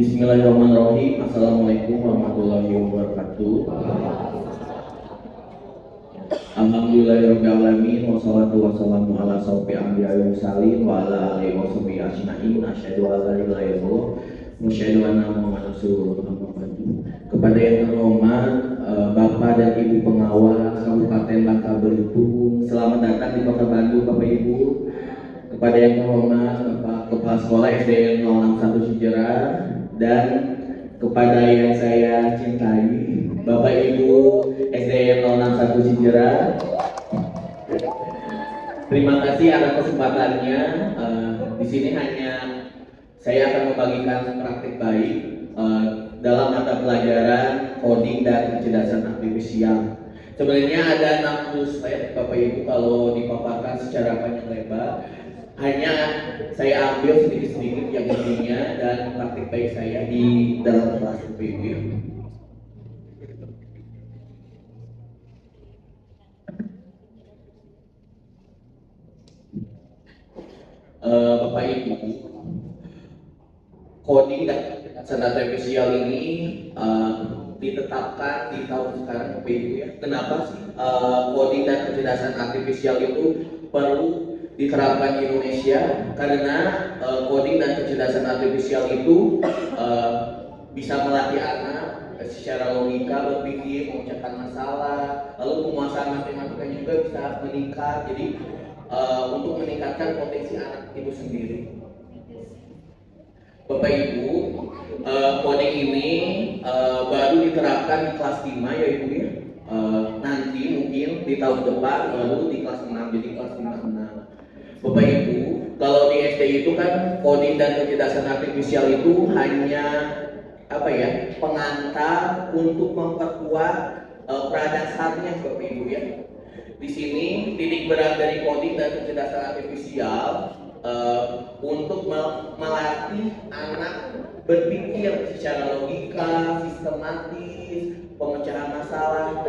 Bismillahirrahmanirrahim. Assalamualaikum warahmatullahi wabarakatuh. Alhamdulillahirrahmanirrahim. Wassalatu wassalamu ala sawfi anbiya wa mursalin wa ala alihi wa sahbihi ajma'in. Asyhadu an la ilaha illallah wa asyhadu anna Muhammadan rasulullah. Kepada yang terhormat Bapak dan Ibu pengawas Kabupaten Bangka Belitung, selamat datang di Kota Bandung Bapak Ibu. Kepada yang terhormat Bapak Kepala Sekolah SDN 061 Cijerah, dan kepada yang saya cintai Bapak Ibu SDN 061 Cijerah, terima kasih atas kesempatannya. Di sini hanya saya akan membagikan praktik baik dalam mata pelajaran coding dan kecerdasan artifisial. Sebenarnya ada 60 slide Bapak Ibu kalau dipaparkan secara panjang lebar. Hanya saya ambil sedikit-sedikit yang intinya dan praktik baik saya di dalam kelas Bapak Ibu. Bapak Ibu, coding dan kecerdasan artifisial ini ditetapkan di tahun sekarang Bapak Ibu ya. Kenapa sih coding dan kecerdasan artifisial itu perlu diterapkan di Indonesia? Karena coding dan kecerdasan artifisial itu bisa melatih anak secara logika berpikir, memecahkan masalah, lalu penguasaan matematika juga bisa meningkat. Jadi untuk meningkatkan potensi anak itu sendiri. Bapak Ibu, coding ini baru diterapkan di kelas 5 ya Ibu ya. Nanti mungkin di tahun depan baru di kelas 6, jadi kelas 5-6. Bapak Ibu, kalau di SD itu kan coding dan kecerdasan artifisial itu hanya pengantar untuk memperkuat pradasarnya Bapak Ibu ya. Di sini titik berat dari coding dan kecerdasan artifisial untuk melatih anak berpikir secara logika, sistematis, pemecahan masalah,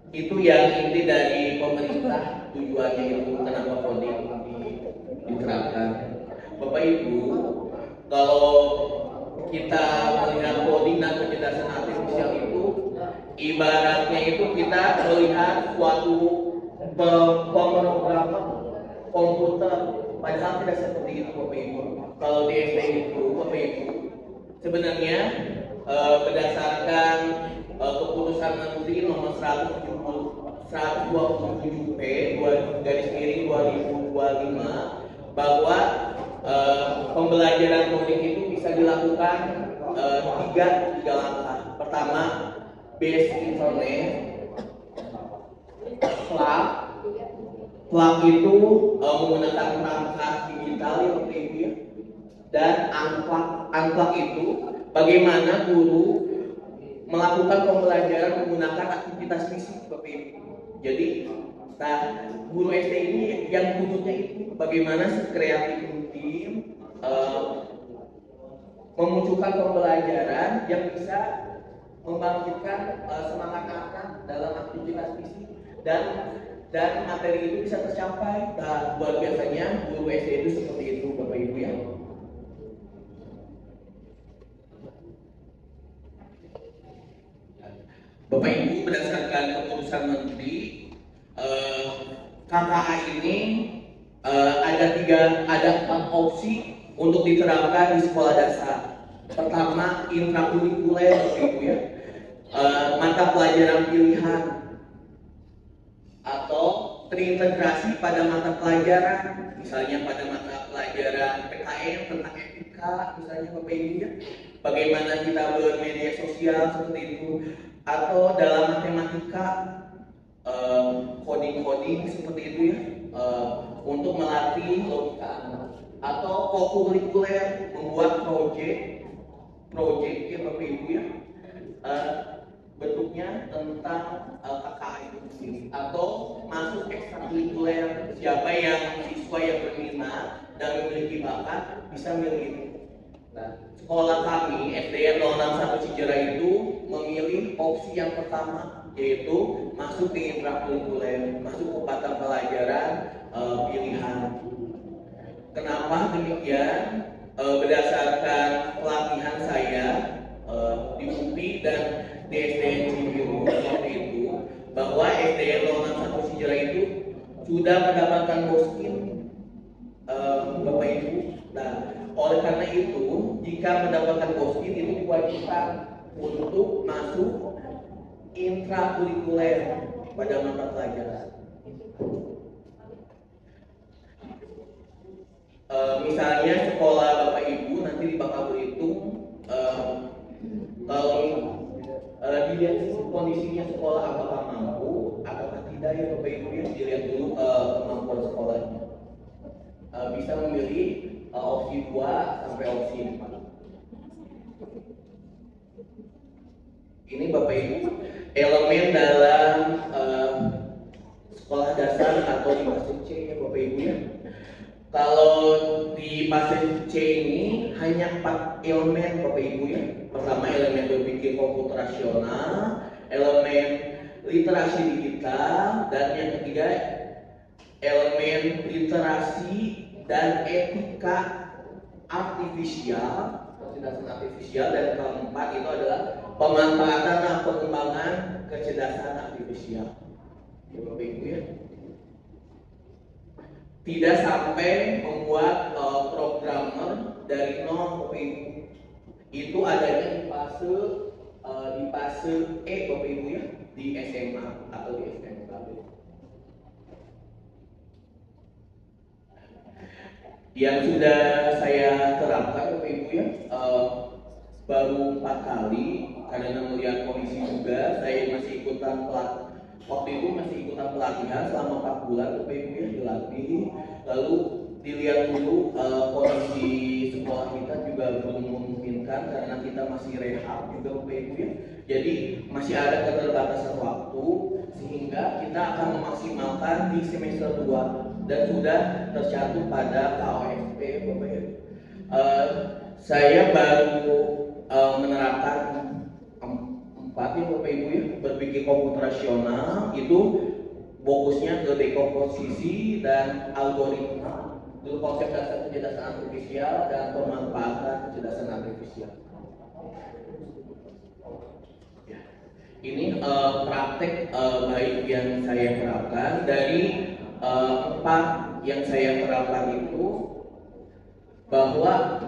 itu yang inti dari pemerintah. Tujuannya itu kenapa coding diterapkan. Bapak Ibu, kalau kita melihat coding dan kecerdasan artifisial itu ibaratnya itu kita melihat suatu pemrograman komputer, padahal tidak seperti itu Bapak Ibu. Kalau di SD itu Bapak Ibu, sebenarnya berdasarkan keputusan Menteri nomor 127P garis miring 2025 bahwa pembelajaran coding itu bisa dilakukan tiga langkah. Pertama, base internet, plug itu menggunakan perangkat digital ya Bapak Ibu ya, dan unplug itu bagaimana guru melakukan pembelajaran menggunakan aktivitas fisik Bapak Ibu. Jadi guru SD ini yang butuhnya itu bagaimana kreatif tim memunculkan pembelajaran yang bisa membangkitkan semangat anak dalam aktivitas fisik dan materi itu bisa tercapai. Dan luar biasanya guru SD itu seperti itu Bapak Ibu ya. Bapak Ibu, berdasarkan keputusan Menteri KKA ini ada 4 opsi untuk diterapkan di sekolah dasar. Pertama, intrakurikuler Bapak Ibu ya, mata pelajaran pilihan atau terintegrasi pada mata pelajaran, misalnya pada mata pelajaran PKN tentang etika misalnya Bapak Ibu ya, bagaimana kita bermedia sosial seperti itu, atau dalam matematika coding seperti itu ya, untuk melatih logika anak, atau kokurikuler membuat project ya Bapak Ibu ya, bentuknya tentang KKA itu sendiri, atau masuk ekstrakurikuler, siapa yang siswa yang berminat dan memiliki bakat bisa milih itu. Sekolah kami SDN 061 Cijerah itu memilih opsi yang pertama, yaitu masuk ke intrakurikuler, masuk ke mata pelajaran pilihan. Kenapa demikian? Berdasarkan sudah mendapatkan boskin Bapak Ibu. Nah, oleh karena itu, jika mendapatkan boskin itu kewajiban untuk masuk intrakurikuler pada mata pelajaran. Misalnya sekolah Bapak Ibu nanti bakal berhitung kalau dilihat kondisinya sekolah apakah mampu ataukah tidak ya Bapak Ibu ya, dilihat dulu kemampuan sekolahnya. Bisa memilih opsi 2 sampai opsi 4. Ini Bapak Ibu elemen dalam sekolah dasar atau di fase C ya Bapak Ibu ya. Kalau di fase C ini hanya 4 elemen Bapak Ibu ya. Pertama elemen berpikir komputerasional, elemen literasi digital, dan yang ketiga elemen literasi dan etika artifisial, kecerdasan artifisial, dan keempat itu adalah pemanfaatan dan pengembangan kecerdasan artifisial. Ya Bapak Ibu ya. Tidak sampai membuat programmer dari nol Bapak Ibu. Itu adanya di fase E Bapak Ibu ya, di SMA atau di SMK. Yang sudah saya terapkan Bapak Ibu ya, baru 4 kali karena melihat kondisi juga. Saya masih ikutan waktu itu masih ikutan pelatihan selama 4 bulan Bapak Ibu ya, dilatih. Lalu dilihat dulu kondisi sekolah kita juga belum memungkinkan karena kita masih rehab juga Bapak Ibu ya. Jadi masih ada keterbatasan waktu sehingga kita akan memaksimalkan di semester 2 dan sudah tercantum pada KOSP Bapak Ibu. Saya baru menerapkan 4 ya Bapak Ibu ya, berpikir komputerasional itu fokusnya ke dekomposisi dan algoritma, dulu konsep dasar kecerdasan artifisial dan pemanfaatan kecerdasan artifisial. Ini praktek baik yang saya terapkan. Dari 4 yang saya terapkan itu, bahwa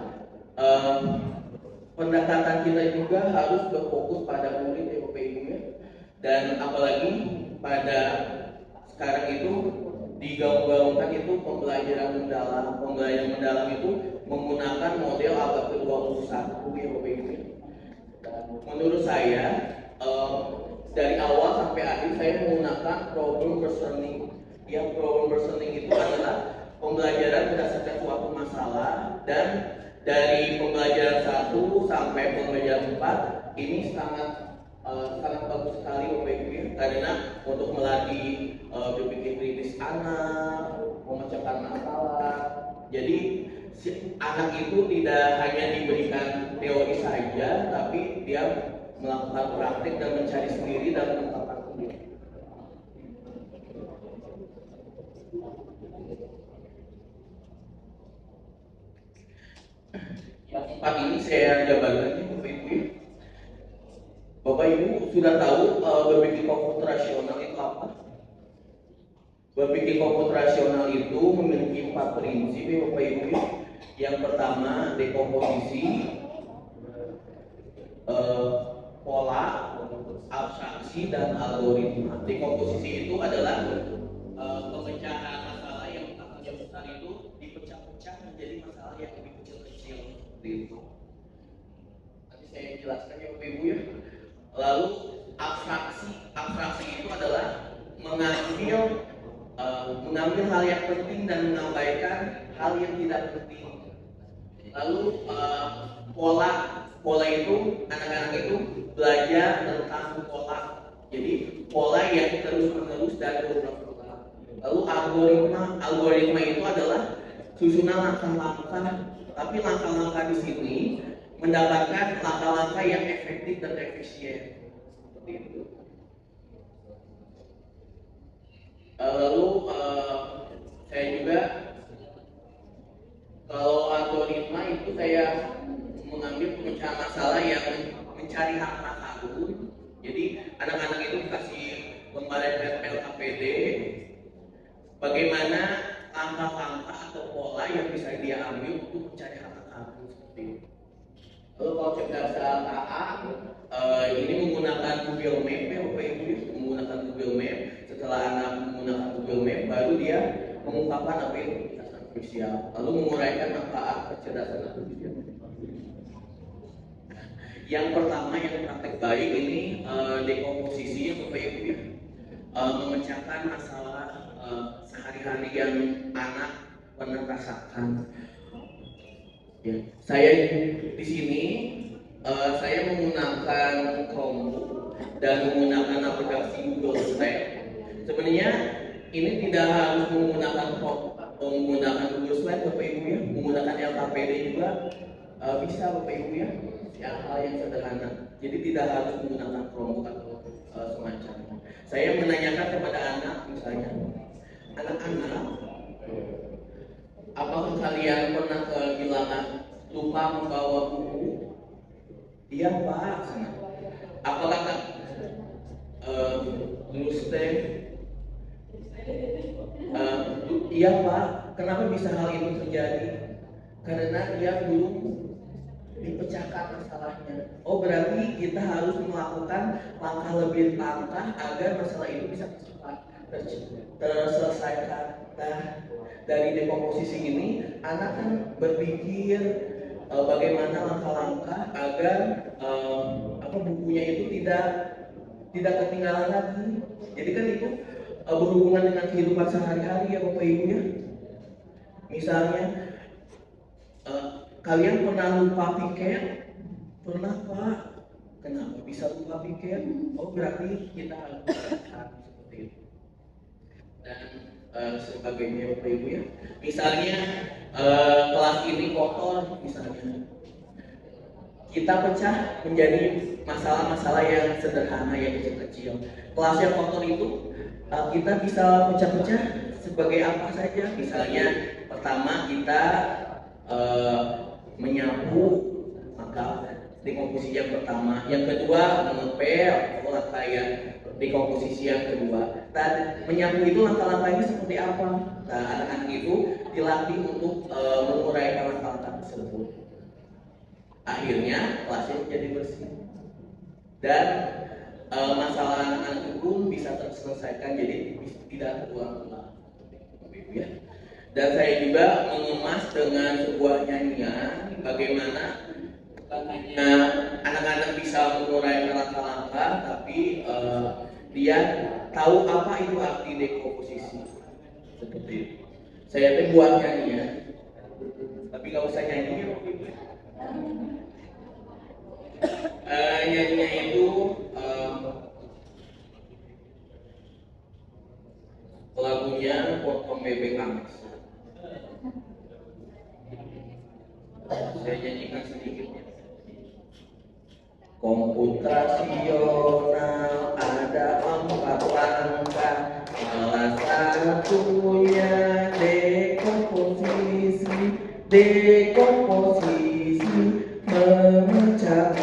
pendekatan kita juga harus berfokus pada murid ya Bapak Ibu ya. Dan apalagi pada sekarang itu digaung-gaungkan itu pembelajaran mendalam. Pembelajaran mendalam itu menggunakan model abad ke-21 ya Bapak Ibu. Menurut saya dari awal sampai akhir saya menggunakan problem personing. Yang problem personing itu adalah pembelajaran berdasarkan suatu masalah, dan dari pembelajaran 1 sampai pembelajaran 4 ini sangat bagus sekali Bapak Ibu ya, karena untuk melatih berpikir kritis anak, memecahkan masalah. Jadi anak itu tidak hanya diberikan teori saja, tapi dia melakukan praktik dan mencari sendiri dan mengungkapkan sendiri. Yang 4 ini saya jabarkan Bapak Ibu ya. Bapak Ibu sudah tahu berpikir komputerasional itu apa? Berpikir komputerasional itu memiliki 4 prinsip ya Bapak Ibu. Yang pertama dekomposisi, pola, abstraksi, dan algoritma. Dekomposisi itu adalah pemecahan masalah yang masalahnya besar itu dipecah-pecah menjadi masalah yang lebih kecil-kecil seperti itu. Nanti saya jelaskan ya Bapak Ibu ya. Lalu abstraksi itu adalah mengambil hal yang penting dan mengabaikan hal yang tidak penting. Lalu pola itu anak-anak itu belajar tentang pola. Jadi pola yang terus-menerus dan berulang-ulang. Lalu algoritma itu adalah susunan langkah-langkah, tapi langkah-langkah di sini mendapatkan langkah-langkah yang efektif dan efisien seperti itu. Lalu saya juga kalau algoritma itu saya mengambil pemecahan masalah yang mencari hak karun. Jadi anak-anak itu dikasih lembaran LKPD, bagaimana langkah-langkah atau pola yang bisa dia ambil untuk mencari harta karun seperti itu. Lalu kalau cerdasan AA ini menggunakan Google Map ya Bapak Ibu, menggunakan Google Map. Setelah anak menggunakan Google Map, baru dia mengungkapkan apa itu kecerdasan artifisial, lalu menguraikan manfaat kecerdasan artifisial. Yang pertama yang praktek baik ini dekomposisi yang Bapak Ibu ya, memecahkan masalah sehari-hari yang anak pernah rasakan. Ya, saya di sini saya menggunakan Chromebook dan menggunakan aplikasi Google Slide. Sebenarnya ini tidak harus menggunakan Google Slide Bapak Ibu ya, menggunakan LKPD juga bisa Bapak Ibu ya, hal yang sederhana. Jadi tidak harus menggunakan Chromebook atau semacamnya. Saya menanyakan kepada anak misalnya, anak-anak, apakah kalian pernah kehilangan, lupa membawa buku? Iya Pak. Apakah iya Pak. Kenapa bisa hal itu terjadi? Karena dia belum dipecahkan masalahnya. Oh berarti kita harus melakukan langkah lebih langkah agar masalah itu bisa cepat terselesaikan. Nah, dari dekomposisi ini anak kan berpikir bagaimana langkah-langkah agar bukunya itu tidak ketinggalan lagi. Jadi kan itu berhubungan dengan kehidupan sehari-hari ya Bapak Ibu ya. Misalnya kalian pernah lupa tiket? Pernah Pak. Kenapa bisa lupa tiket? Oh berarti kita harus seperti itu. Dan sebagainya Bapak Ibu ya. Misalnya kelas ini kotor misalnya. Kita pecah menjadi masalah-masalah yang sederhana, yang kecil-kecil. Kelas yang kotor itu kita bisa pecah-pecah sebagai apa saja. Misalnya pertama kita menyapu, maka dekomposisi yang pertama. Yang kedua mengepel, langkah dekomposisi yang kedua. Dan menyapu itu langkah-langkahnya seperti apa? Nah, anak-anak itu dilatih untuk menguraikan langkah-langkah tersebut. Akhirnya kelasnya menjadi bersih. Dan masalah anak-anak itu pun bisa terselesaikan, jadi tidak terulang-ulang. Ya. Dan saya juga mengemas dengan sebuah nyanyian bagaimana bukan hanya anak-anak bisa mengurai langkah-langkah, tapi dia tahu apa itu arti dekomposisi. Seperti itu. Saya buat nyanyian, tapi nggak usah nyanyi ya. Nyanyinya itu lagunya Potong Bebek Ames. Saya nyanyikan sedikitnya. Komputasional ada 4 langkah, salah satunya dekomposisi. Dekomposisi memecah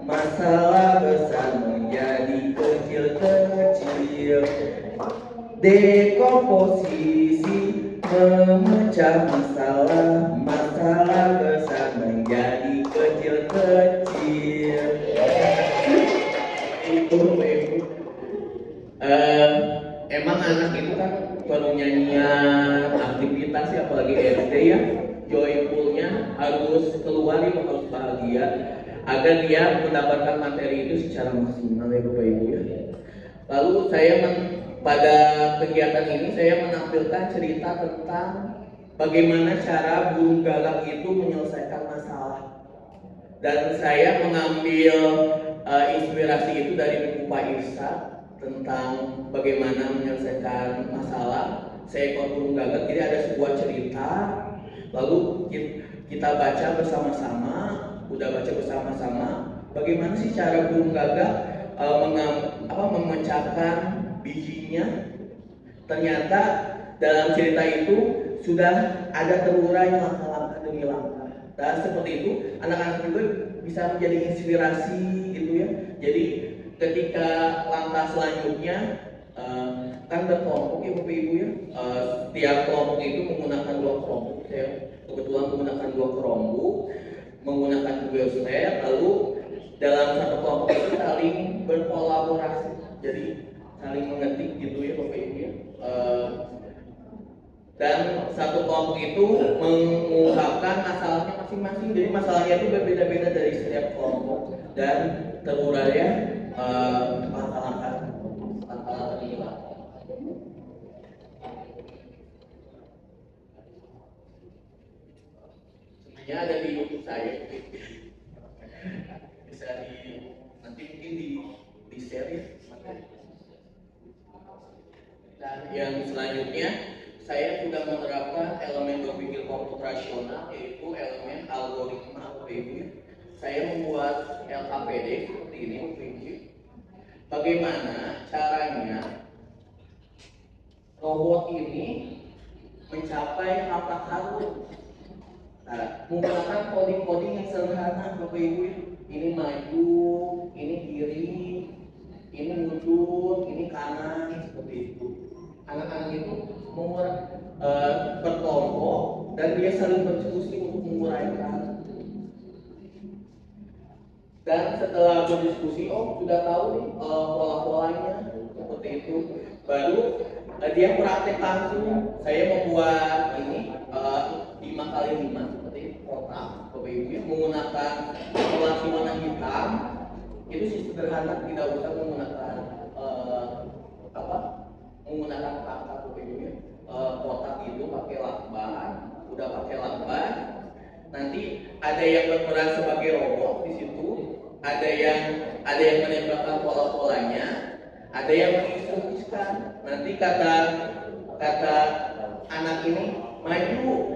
masalah besar menjadi kecil-kecil. Dekomposisi memecah masalah besar menjadi kecil-kecil. Itu emang anak itu kan perlu nyanyian, aktivitas ya, apalagi SD ya, joyfulnya harus keluar, harus bahagia agar dia mendapatkan materi itu secara maksimal ya Bapak Ibu ya. Lalu saya pada kegiatan ini saya menampilkan cerita tentang bagaimana cara burung gagak itu menyelesaikan masalah. Dan saya mengambil inspirasi itu dari buku Pak Irsa tentang bagaimana menyelesaikan masalah seekor burung gagak. Jadi ada sebuah cerita, lalu kita baca bersama-sama. Udah baca bersama-sama, bagaimana sih cara burung gagak memecahkan bijinya. Ternyata dalam cerita itu sudah ada terurai langkah-langkah demi langkah. Dan seperti itu anak-anak juga bisa menjadi inspirasi gitu ya. Jadi ketika langkah selanjutnya kan berkelompok ya Bapak Ibu ya. Setiap kelompok itu menggunakan dua kelompok. Saya kebetulan menggunakan dua kelompok, menggunakan Google Slide, lalu dalam satu kelompok itu saling berkolaborasi. Jadi saling mengetik gitu ya Bapak Ibu ya. Dan satu kelompok itu mengungkapkan masalahnya masing-masing. Jadi masalahnya itu berbeda-beda dari setiap kelompok dan terurai ya masalah ini. Sebenarnya ada di YouTube saya, bisa nanti mungkin di share ya. Dan yang selanjutnya saya sudah menerapkan elemen berpikir komputasional, yaitu elemen algoritma Bapak Ibu. Saya membuat LKPD seperti ini Bapak Ibu. Bagaimana caranya robot ini mencapai harta karun? Nah, menggunakan coding-coding yang sederhana Bapak Ibu. Ini maju, ini kiri, ini mundur, ini kanan, seperti itu. Anak-anak itu berkelompok dan dia saling berdiskusi untuk menguraikan. Dan setelah berdiskusi, sudah tahu nih pola-polanya seperti itu. Baru dia praktek langsung. Saya membuat ini 5x5 seperti kotak Bapak Ibu menggunakan formulasi warna hitam. Itu sih sederhana, tidak usah menggunakan menggunakan kata Bapak Ibu kotak itu pakai lakban. Udah pakai lakban, nanti ada yang berperan sebagai robot di situ, ada yang menembakkan pola-polanya, ada yang menginstruksikan. Nanti kata anak ini maju,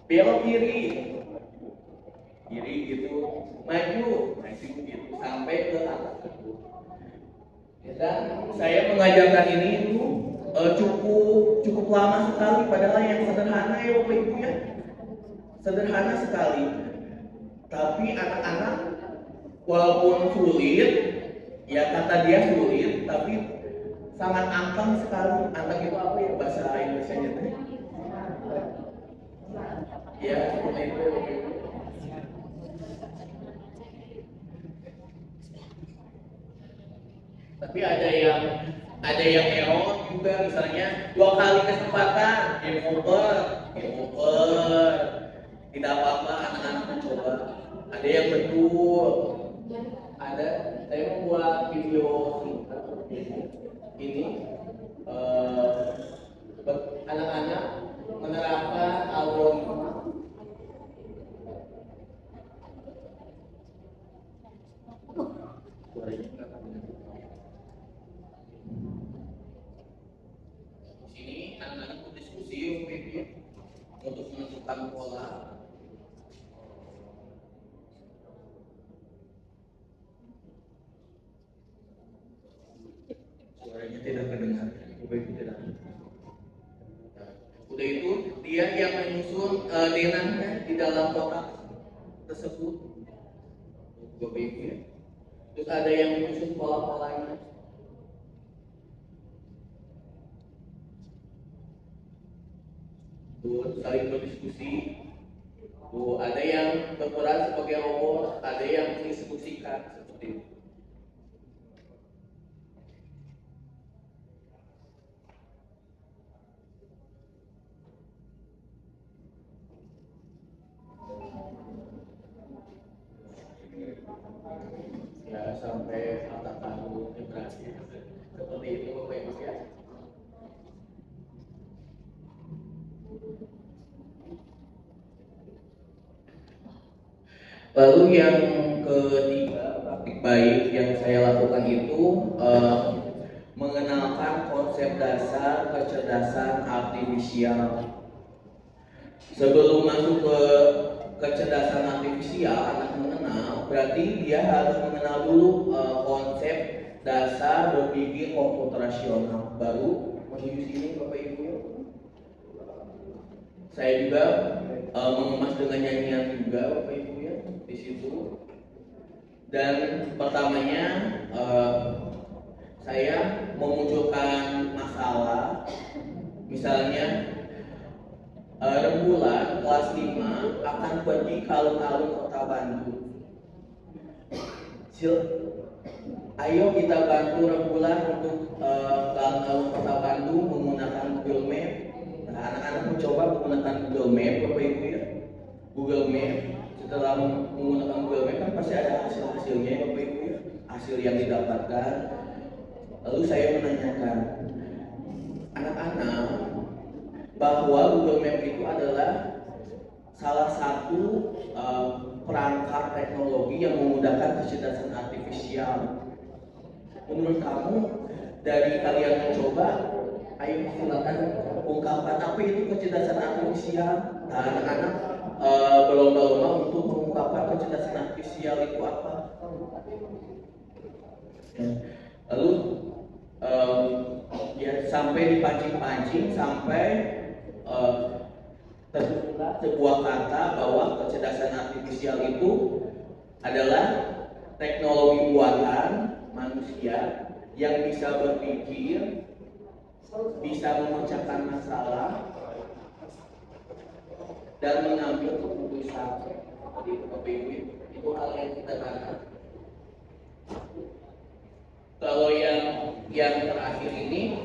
belok kiri gitu, maju gitu sampai ke atas. Dan saya mengajarkan ini itu cukup lama sekali, padahal yang sederhana ya Bapak Ibu ya, sederhana sekali. Tapi anak-anak walaupun sulit, ya kata dia sulit, tapi sangat anteng sekali. Anteng itu apa ya bahasa Indonesianya teh? Ya seperti itu. Tapi ada yang error juga, misalnya 2 kali kesempatan game over, tidak apa-apa anak-anak mencoba. Ada yang betul, saya membuat video ini anak-anak menerapkan algoritma. Anak-anak berdiskusi untuk menentukan pola. Suaranya tidak terdengar, tidak. Udah itu dia yang menyusun denahnya di dalam kotak tersebut, Bapak Ibu ya. Terus ada yang menyusun pola-polanya. Saling berdiskusi. Ada yang berperan sebagai robot, ada yang menginstruksikan seperti itu. Ya sampai harta karun berakhir seperti itu Bapak Ibu ya. Lalu yang ketiga, praktik baik yang saya lakukan itu mengenalkan konsep dasar kecerdasan artifisial. Sebelum masuk ke kecerdasan artifisial, anak mengenal, berarti dia harus mengenal dulu konsep dasar berpikir komputasional. Baru menuju sini Bapak Ibu. Saya juga mengemas dengan nyanyian juga Bapak Ibu ya di situ. Dan pertamanya saya memunculkan masalah, misalnya rembulan kelas 5 akan pergi ke alun-alun kota Bandung. Ayo kita bantu rembulan untuk ke alun-alun kota Bandung menggunakan Google Map. Nah, anak-anak mencoba menggunakan Google Map, Bapak Ibu ya. Google Map, setelah menggunakan Google Map kan pasti ada hasil-hasilnya ya Bapak Ibu ya. Hasil yang didapatkan. Lalu saya menanyakan anak-anak bahwa Google Map itu adalah salah satu perangkat teknologi yang memudahkan kecerdasan artifisial. Menurut kamu, dari kalian mencoba, ayo silakan ungkapkan apa itu kecerdasan artifisial. Nah, anak-anak berlomba-lomba untuk mengungkapkan kecerdasan artifisial itu apa. Lalu ya sampai dipancing-pancing sampai tercipta sebuah kata bahwa kecerdasan artifisial itu adalah teknologi buatan manusia yang bisa berpikir, bisa memecahkan masalah, dan mengambil keputusan. Jadi itu hal yang kita katakan. Kalau yang terakhir ini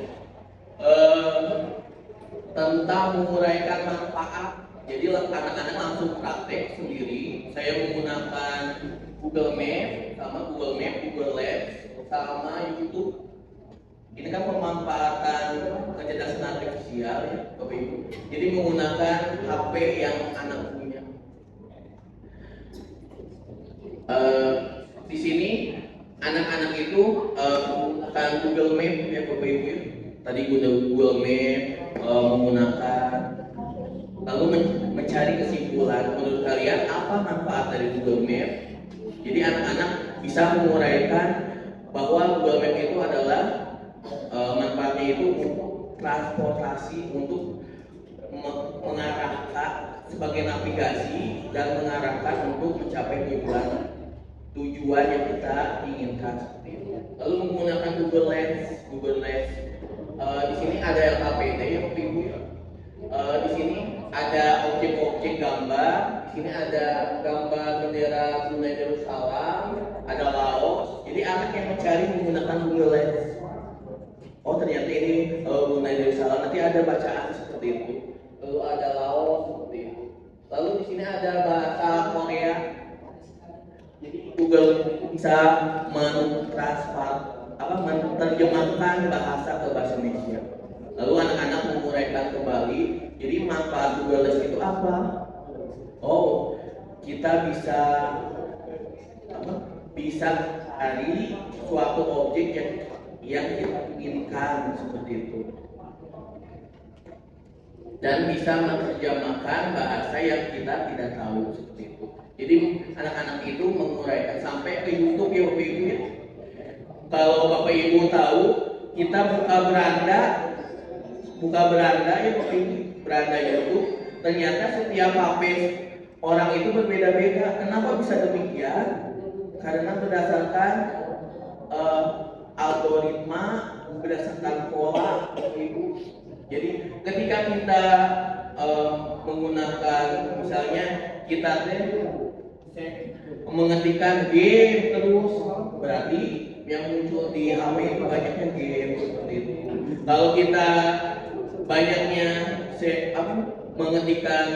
tentang menguraikan manfaat. Jadi anak-anak langsung praktek sendiri. Saya menggunakan Google Map, Google Labs, sama YouTube. Ini kan pemanfaatan kecerdasan artifisial ya, Bapak Ibu. Jadi menggunakan HP yang anak punya. Di sini anak-anak itu menggunakan Google Map ya Bapak Ibu ya. Tadi Google Map menggunakan, lalu mencari kesimpulan menurut kalian apa manfaat dari Google Map. Jadi anak-anak bisa menguraikan bahwa Google Map itu adalah manfaatnya itu untuk transportasi, untuk mengarahkan sebagai navigasi dan mengarahkan untuk mencapai tujuan yang kita inginkan seperti itu. Lalu menggunakan Google Lens. Di sini ada LKPD ya Bapak Ibu. Di sini ada objek-objek gambar. Di sini ada gambar bendera Brunei Darussalam, ada Laos. Jadi anak yang mencari menggunakan Google Lens. Oh ternyata ini Brunei Darussalam. Nanti ada bacaan seperti itu. Lalu ada Laos seperti itu. Lalu di sini ada bahasa Korea. Jadi Google bisa menerjemahkan bahasa ke bahasa Indonesia. Lalu anak-anak menguraikan kembali. Jadi manfaat Google Lens itu apa? Oh, kita bisa cari suatu objek yang kita inginkan seperti itu. Dan bisa menerjemahkan bahasa yang kita tidak tahu seperti itu. Jadi anak-anak itu menguraikan sampai ke YouTube ya Bapak Ibu ya. Kalau Bapak Ibu tahu, kita buka beranda ya Bapak Ibu, beranda YouTube. Ternyata setiap HP orang itu berbeda-beda. Kenapa bisa demikian? Karena berdasarkan algoritma, berdasarkan pola Bapak Ibu. Jadi ketika kita menggunakan, misalnya kita mengetikkan game terus, berarti yang muncul di HP itu banyaknya game seperti itu. Kalau kita banyaknya mengetikkan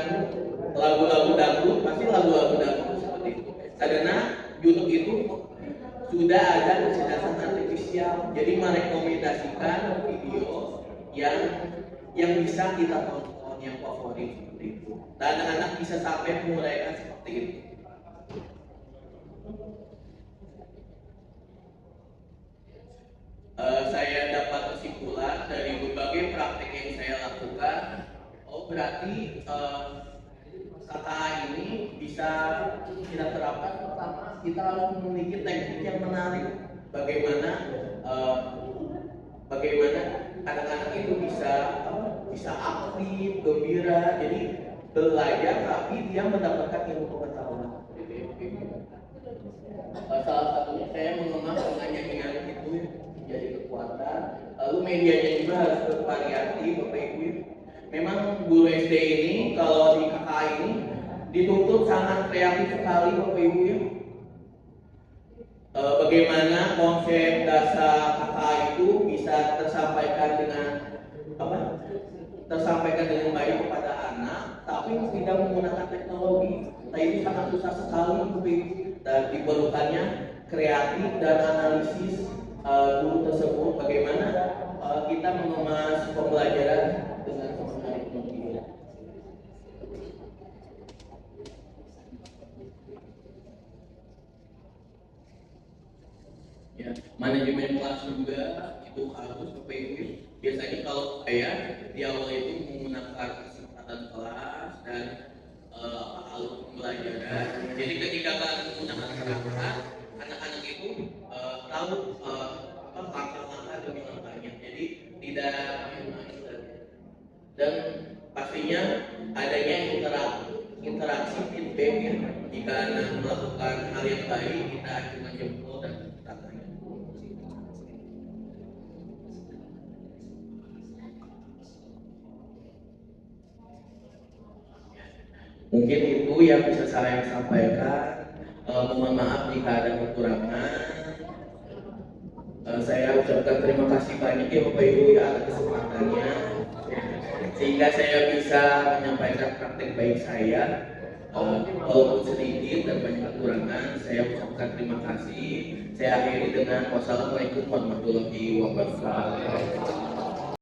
lagu-lagu dangdut, pasti lagu-lagu dangdut seperti itu. Karena YouTube itu sudah ada kecerdasan artifisial, jadi merekomendasikan video yang bisa kita tonton, yang favorit seperti itu. Dan anak-anak bisa sampai menguraikan seperti itu. Saya dapat kesimpulan dari berbagai praktek yang saya lakukan. Oh berarti KKA ini bisa kita terapkan. Pertama, kita harus memiliki teknik yang menarik. Bagaimana anak-anak itu bisa aktif, gembira, jadi belajar tapi dia mendapatkan ilmu pengetahuan. Salah satunya saya mengemas dengan nyanyian itu jadi kekuatan. medianya juga harus bervariasi Bapak Ibu. Memang guru SD ini kalau di KKI ini dituntut sangat kreatif sekali Bapak Ibu ya. Bagaimana konsep dasar KKI itu bisa tersampaikan dengan apa? Tersampaikan dengan baik kepada anak, tapi tidak menggunakan teknologi. Nah itu sangat susah sekali Bapak Ibu. Dan diperlukannya kreatif dan analisis guru tersebut bagaimana kita mengemas pembelajaran dengan menggunakan teknologi. Ya, manajemen kelas juga itu harus Bapak Ibu. Biasanya kalau saya di awal itu menggunakan kesempatan kelas dan alur pembelajaran. Jadi ketika kalian menggunakan kata anak-anak itu tahu langkah-langkah demi langkahnya. Jadi tidak dan pastinya adanya interaksi feedback ya. Jika anak melakukan hal yang baik, kita acungkan jempol dan katanya. Mungkin itu yang bisa saya sampaikan. Mohon maaf jika ada kekurangan. Saya ucapkan terima kasih banyak ya Bapak Ibu ya atas kesempatannya, sehingga saya bisa menyampaikan praktek baik saya. Walaupun sedikit dan banyak kekurangan, saya ucapkan terima kasih. Saya akhiri dengan wassalamualaikum warahmatullahi wabarakatuh.